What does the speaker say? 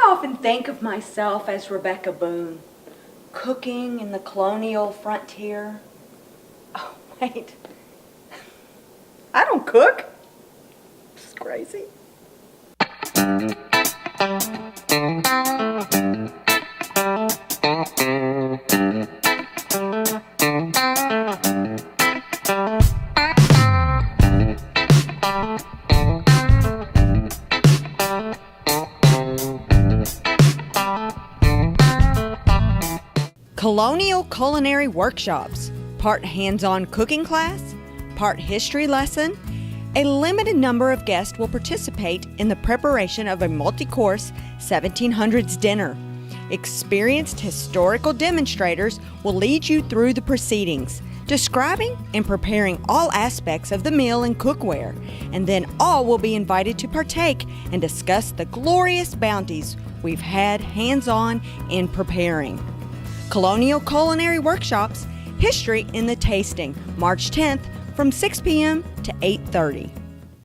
often think of myself as Rebecca Boone, cooking in the colonial frontier. Oh, wait. I don't cook. This is crazy. Colonial culinary workshops, part hands-on cooking class, part history lesson. A limited number of guests will participate in the preparation of a multi-course 1700s dinner. Experienced historical demonstrators will lead you through the proceedings, describing and preparing all aspects of the meal and cookware, and then all will be invited to partake and discuss the glorious bounties we've had hands-on in preparing. Colonial Culinary Workshops, History in the Tasting, March 10th from 6 p.m. to 8:30.